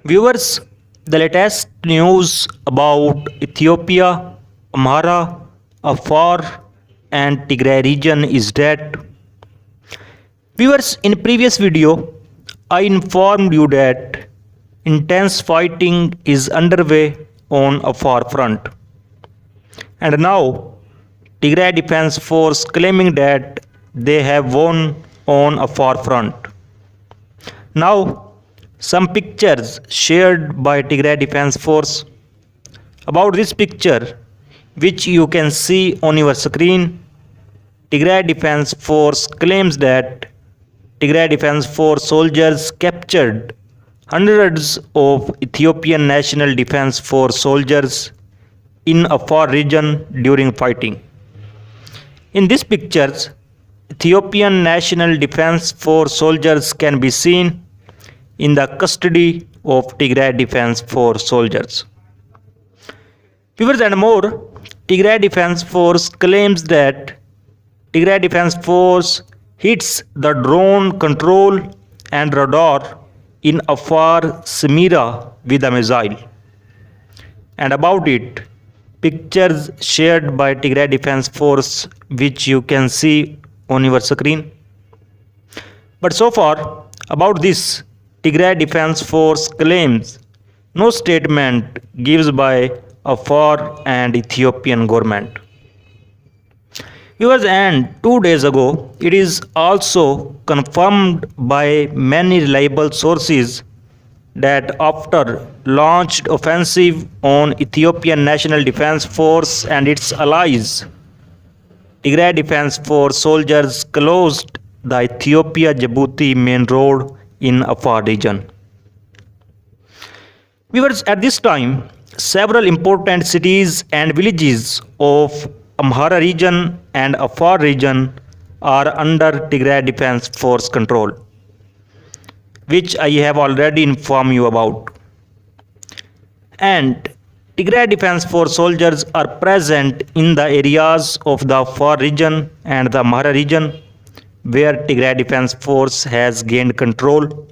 Viewers, the latest news about Ethiopia, Amhara, Afar, and Tigray region is that viewers, in previous video, I informed you that intense fighting is underway on Afar front, and now Tigray Defense Force claiming that they have won on Afar front. Now, some pictures shared by Tigray Defense Force. About this picture, which you can see on your screen, Tigray Defense Force claims that Tigray Defense Force soldiers captured hundreds of Ethiopian National Defense Force soldiers in Afar region during fighting. In these pictures, Ethiopian National Defense Force soldiers can be seen in the custody of Tigray Defense Force soldiers. Viewers and more, Tigray Defense Force claims that Tigray Defense Force hits the drone control and radar in Afar Semira with a missile. And about it, pictures shared by Tigray Defense Force which you can see on your screen. But so far, about this, Tigray Defense Force claims no statement gives by Afar and Ethiopian government. Viewers, and 2 days ago, it is also confirmed by many reliable sources that after launched offensive on Ethiopian National Defense Force and its allies, Tigray Defense Force soldiers closed the Ethiopia-Djibouti main road in Afar region. Viewers, at this time, several important cities and villages of Amhara region and Afar region are under Tigray Defense Force control, which I have already informed you about. And Tigray Defense Force soldiers are present in the areas of the Afar region and the Amhara region where Tigray Defense Force has gained control.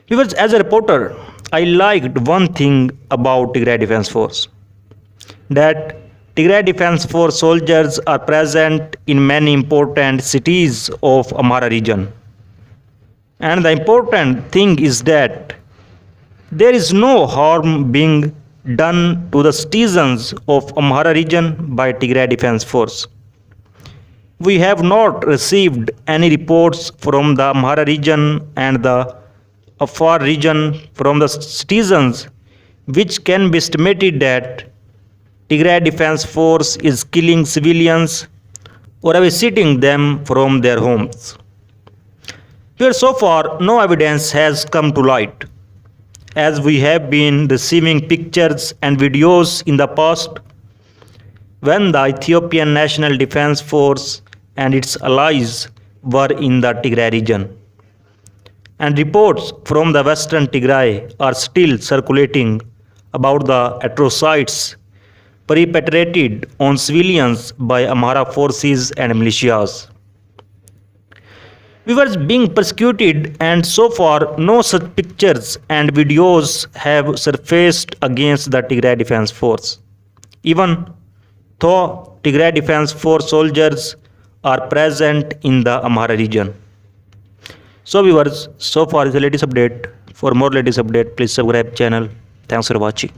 Viewers, as a reporter, I liked one thing about Tigray Defense Force, that Tigray Defense Force soldiers are present in many important cities of Amhara region. And the important thing is that there is no harm being done to the citizens of Amhara region by Tigray Defense Force. We have not received any reports from the Amhara region and the Afar region from the citizens which can be estimated that Tigray Defense Force is killing civilians or evacuating them from their homes. Here so far no evidence has come to light, as we have been receiving pictures and videos in the past when the Ethiopian National Defense Force and its allies were in the Tigray region. And reports from the western Tigray are still circulating about the atrocities perpetrated on civilians by Amhara forces and militias. We were being persecuted, and so far no such pictures and videos have surfaced against the Tigray Defense Force, even though Tigray Defense Force soldiers are present in the Amhara region. So viewers, so far is the latest update. For more latest update, please subscribe channel. Thanks for watching.